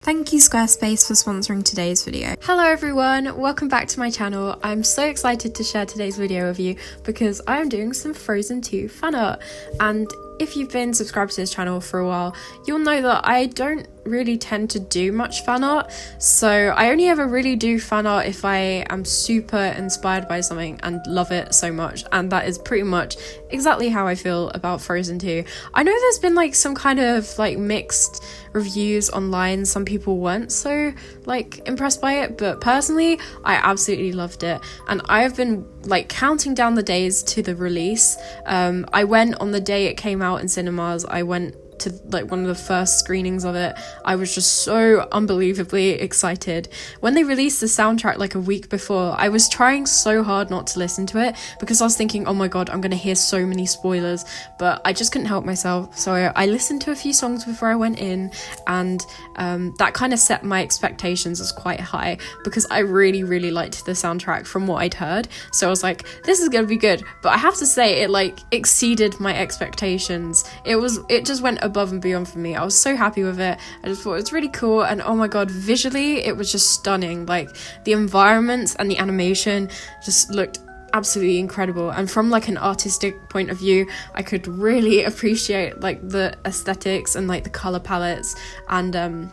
Thank you Squarespace for sponsoring today's video. Hello everyone, welcome back to my channel. I'm so excited to share today's video with you because I am doing some Frozen 2 fan art, and if you've been subscribed to this channel for a while, you'll know that I don't really tend to do much fan art. So I only ever really do fan art if I am super inspired by something and love it so much, and that is pretty much exactly how I feel about Frozen 2. I know there's been like some kind of like mixed reviews online. Some people weren't so like impressed by it, but personally I absolutely loved it, and I have been like counting down the days to the release. I went on the day it came out in cinemas. I went to like one of the first screenings of it. I was just so unbelievably excited. When they released the soundtrack like a week before, I was trying so hard not to listen to it because I was thinking, oh my god, I'm gonna hear so many spoilers, but I just couldn't help myself. So I listened to a few songs before I went in, and that kind of set my expectations as quite high because I really liked the soundtrack from what I'd heard. So I was like, this is gonna be good. But I have to say, it like exceeded my expectations. It just went above and beyond for me. I was so happy with it. I just thought it was really cool, and oh my god, visually it was just stunning. Like the environments and the animation just looked absolutely incredible, and from like an artistic point of view I could really appreciate like the aesthetics and like the color palettes, and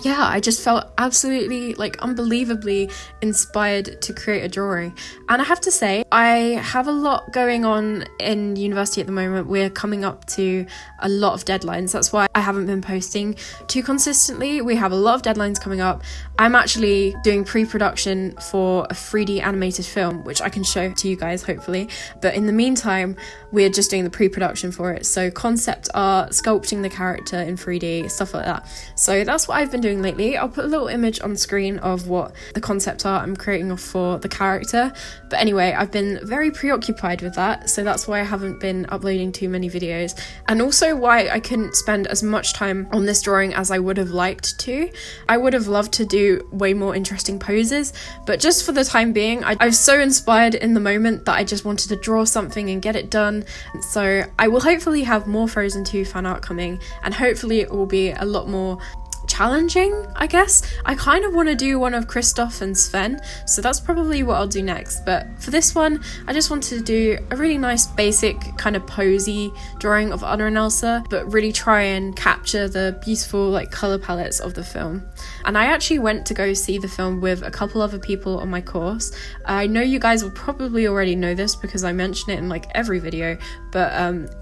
yeah, I just felt absolutely like unbelievably inspired to create a drawing. And I have to say, I have a lot going on in university at the moment. We're coming up to a lot of deadlines. That's why I haven't been posting too consistently. We have a lot of deadlines coming up. I'm actually doing pre-production for a 3D animated film, which I can show to you guys hopefully. But in the meantime, we're just doing the pre-production for it. So concept art, sculpting the character in 3D, stuff like that. So that's what I've been doing lately. I'll put a little image on screen of what the concept art I'm creating for the character. But anyway, I've been very preoccupied with that, so that's why I haven't been uploading too many videos, and also why I couldn't spend as much time on this drawing as I would have liked to. I would have loved to do way more interesting poses, but just for the time being, I was so inspired in the moment that I just wanted to draw something and get it done. So I will hopefully have more Frozen 2 fan art coming, and hopefully it will be a lot more challenging, I guess. I kind of want to do one of Kristoff and Sven, so that's probably what I'll do next. But for this one, I just wanted to do a really nice basic kind of posy drawing of Anna and Elsa, but really try and capture the beautiful like color palettes of the film. And I actually went to go see the film with a couple other people on my course. I know you guys will probably already know this because I mention it in like every video, but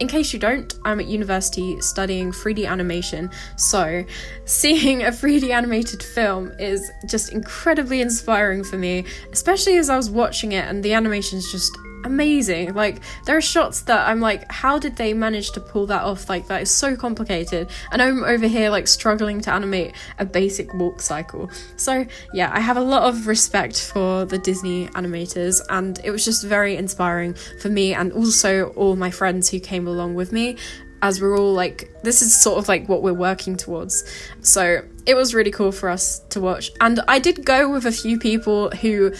in case you don't, I'm at university studying 3D animation, so seeing a 3D animated film is just incredibly inspiring for me, especially as I was watching it and the animation is just amazing. Like there are shots that I'm like, how did they manage to pull that off? Like that is so complicated, and I'm over here like struggling to animate a basic walk cycle. So yeah, I have a lot of respect for the Disney animators, and it was just very inspiring for me and also all my friends who came along with me, as we're all like, this is sort of like what we're working towards. So it was really cool for us to watch. And I did go with a few people who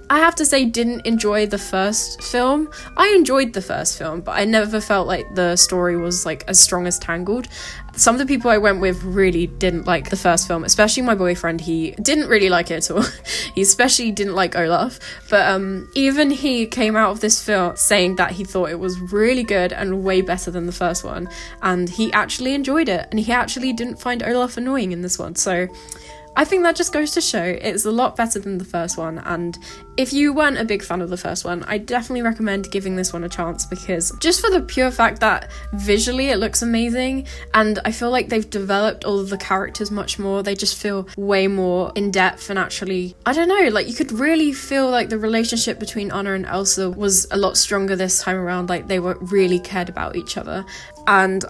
I have to say didn't enjoy the first film. I enjoyed the first film, but I never felt like the story was like as strong as Tangled. Some of the people I went with really didn't like the first film, especially my boyfriend. He didn't really like it at all. He especially didn't like Olaf, but even he came out of this film saying that he thought it was really good and way better than the first one, and he actually enjoyed it, and he actually didn't find Olaf annoying in this one. So I think that just goes to show it's a lot better than the first one, and if you weren't a big fan of the first one, I definitely recommend giving this one a chance, because just for the pure fact that visually it looks amazing, and I feel like they've developed all of the characters much more. They just feel way more in depth, and actually, I don't know, like you could really feel like the relationship between Anna and Elsa was a lot stronger this time around. Like they were really cared about each other, and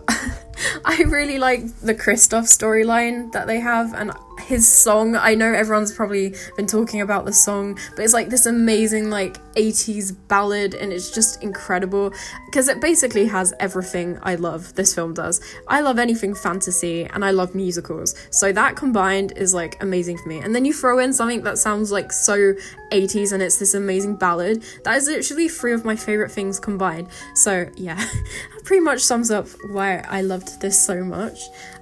I really like the Kristoff storyline that they have, and his song. I know everyone's probably been talking about the song, but it's like this amazing like 80s ballad, and it's just incredible because it basically has everything I love. This film does. I love anything fantasy, and I love musicals, so that combined is like amazing for me. And then you throw in something that sounds like so 80s, and it's this amazing ballad. That is literally three of my favorite things combined. So yeah, that pretty much sums up why I loved this so much.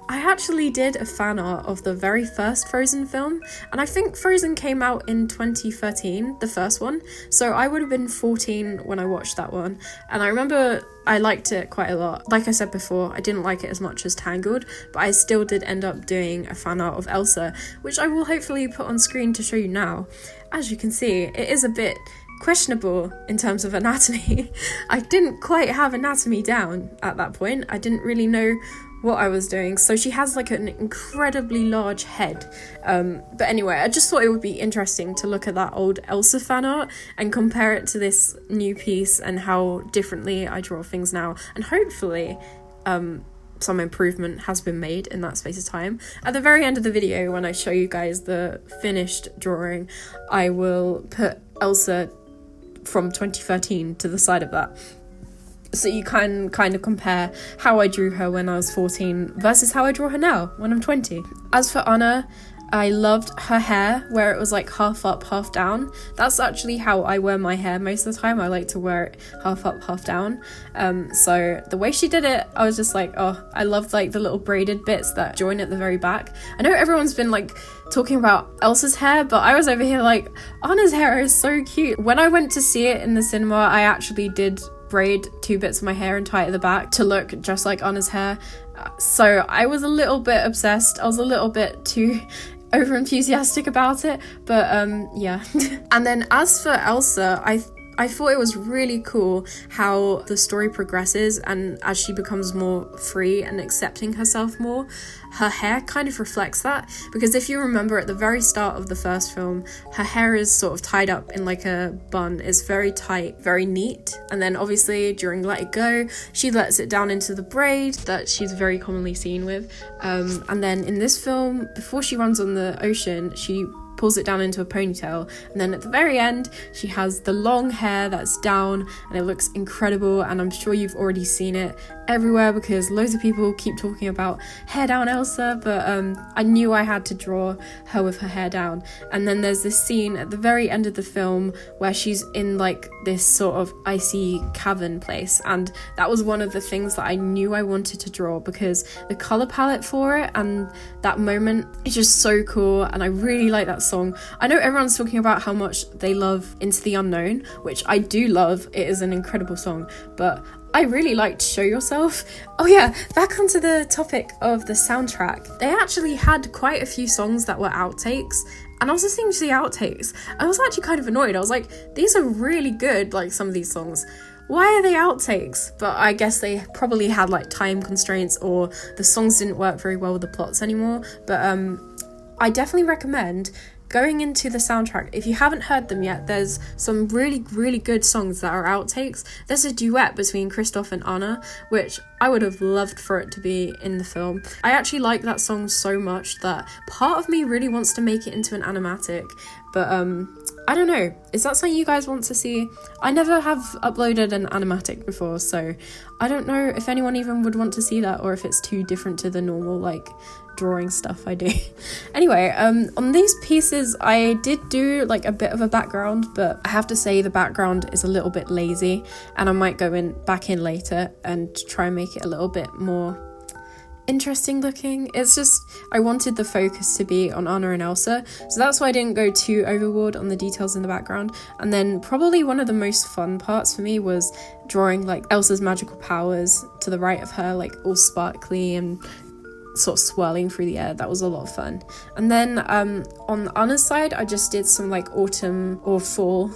I actually did a fan art of the very first Frozen film, and I think Frozen came out in 2013, the first one, so I would have been 14 when I watched that one, and I remember I liked it quite a lot. Like I said before, I didn't like it as much as Tangled, but I still did end up doing a fan art of Elsa, which I will hopefully put on screen to show you now. As you can see, it is a bit questionable in terms of anatomy. I didn't quite have anatomy down at that point. I didn't really know what I was doing. So she has like an incredibly large head. But anyway, I just thought it would be interesting to look at that old Elsa fan art and compare it to this new piece and how differently I draw things now. And hopefully some improvement has been made in that space of time. At the very end of the video, when I show you guys the finished drawing, I will put Elsa from 2013 to the side of that, so you can kind of compare how I drew her when I was 14 versus how I draw her now when I'm 20. As for Anna, I loved her hair where it was like half up, half down. That's actually how I wear my hair most of the time. I like to wear it half up, half down. So the way she did it, I was just like, oh, I loved like the little braided bits that join at the very back. I know everyone's been like talking about Elsa's hair, but I was over here like, Anna's hair is so cute. When I went to see it in the cinema, I actually did braid 2 bits of my hair and tie it at the back to look just like Anna's hair. So I was a little bit obsessed. I was a little bit too over enthusiastic about it, but yeah. And then as for Elsa, I thought it was really cool how the story progresses, and as she becomes more free and accepting herself more, her hair kind of reflects that. Because if you remember at the very start of the first film, her hair is sort of tied up in like a bun. It's very tight, very neat, and then obviously during Let It Go, she lets it down into the braid that she's very commonly seen with, and then in this film, before she runs on the ocean, she pulls it down into a ponytail, and then at the very end she has the long hair that's down, and it looks incredible. And I'm sure you've already seen it everywhere because loads of people keep talking about hair down Elsa, but I knew I had to draw her with her hair down. And then there's this scene at the very end of the film where she's in like this sort of icy cavern place, and that was one of the things that I knew I wanted to draw because the color palette for it and that moment is just so cool, and I really like that song. I know everyone's talking about how much they love Into the Unknown, which I do love. It is an incredible song, but I really liked Show Yourself. Oh yeah, back onto the topic of the soundtrack. They actually had quite a few songs that were outtakes, and I was listening to the outtakes. I was actually kind of annoyed. I was like, these are really good, like some of these songs. Why are they outtakes? But I guess they probably had like time constraints, or the songs didn't work very well with the plots anymore. But I definitely recommend going into the soundtrack. If you haven't heard them yet, there's some really, really good songs that are outtakes. There's a duet between Kristoff and Anna, which I would have loved for it to be in the film. I actually like that song so much that part of me really wants to make it into an animatic, but I don't know. Is that something you guys want to see? I never have uploaded an animatic before, so I don't know if anyone even would want to see that, or if it's too different to the normal like drawing stuff I do. Anyway, on these pieces I did do like a bit of a background, but I have to say the background is a little bit lazy, and I might go back in later and try and make it a little bit more interesting looking. It's just I wanted the focus to be on Anna and Elsa, so that's why I didn't go too overboard on the details in the background. And then probably one of the most fun parts for me was drawing like Elsa's magical powers to the right of her, like all sparkly and sort of swirling through the air. That was a lot of fun. And then on Anna's side, I just did some like autumn or fall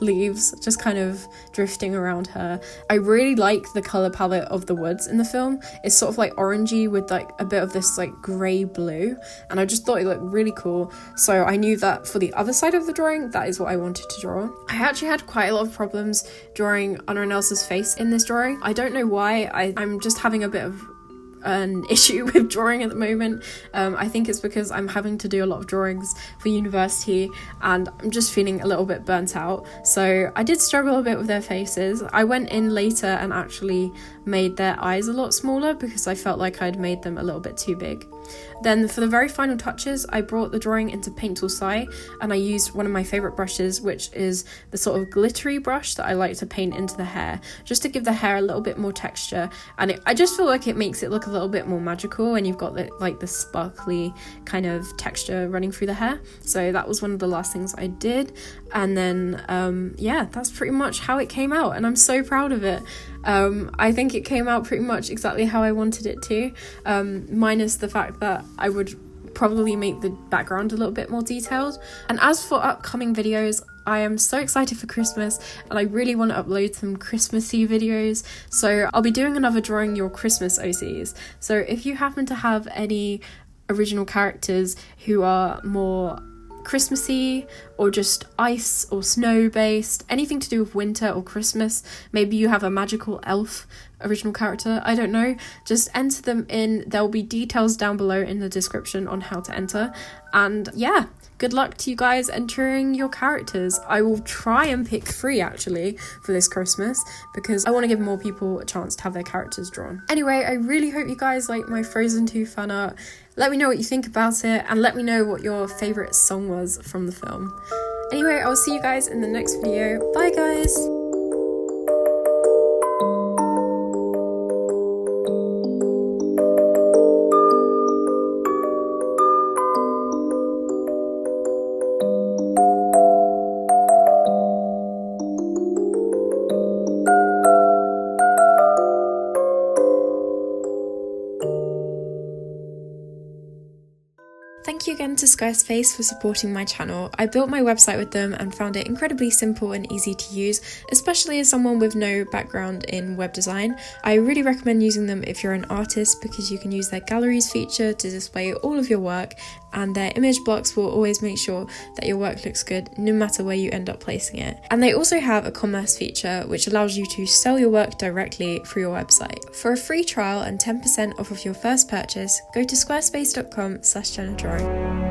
leaves just kind of drifting around her. I really like the color palette of the woods in the film. It's sort of like orangey with like a bit of this like grey blue, and I just thought it looked really cool. So I knew that for the other side of the drawing, that is what I wanted to draw. I actually had quite a lot of problems drawing Anna and Elsa's face in this drawing. I don't know why. I'm just having a bit of an issue with drawing at the moment. I think it's because I'm having to do a lot of drawings for university and I'm just feeling a little bit burnt out, so I did struggle a bit with their faces. I went in later and actually made their eyes a lot smaller because I felt like I'd made them a little bit too big. Then for the very final touches, I brought the drawing into Paint Tool SAI, and I used one of my favourite brushes, which is the sort of glittery brush that I like to paint into the hair, just to give the hair a little bit more texture. And I just feel like it makes it look a little bit more magical, and you've got the sparkly kind of texture running through the hair. So that was one of the last things I did. And then yeah, that's pretty much how it came out, and I'm so proud of it. I think it came out pretty much exactly how I wanted it to, minus the fact that I would probably make the background a little bit more detailed. And as for upcoming videos, I am so excited for Christmas, and I really want to upload some Christmassy videos, so I'll be doing another Drawing Your Christmas OCs. So if you happen to have any original characters who are more Christmassy or just ice or snow based, anything to do with winter or Christmas, maybe you have a magical elf original character, I don't know, just enter them in. There'll be details down below in the description on how to enter. And yeah, good luck to you guys entering your characters. I will try and pick 3 actually for this Christmas, because I want to give more people a chance to have their characters drawn. Anyway, I really hope you guys like my Frozen 2 fan art. Let me know what you think about it, and let me know what your favourite song was from the film. Anyway, I'll see you guys in the next video. Bye guys! Thank you again to Squarespace for supporting my channel. I built my website with them and found it incredibly simple and easy to use, especially as someone with no background in web design. I really recommend using them if you're an artist, because you can use their galleries feature to display all of your work, and their image blocks will always make sure that your work looks good no matter where you end up placing it. And they also have a commerce feature which allows you to sell your work directly through your website. For a free trial and 10% off of your first purchase, go to squarespace.com/JennaDrawing.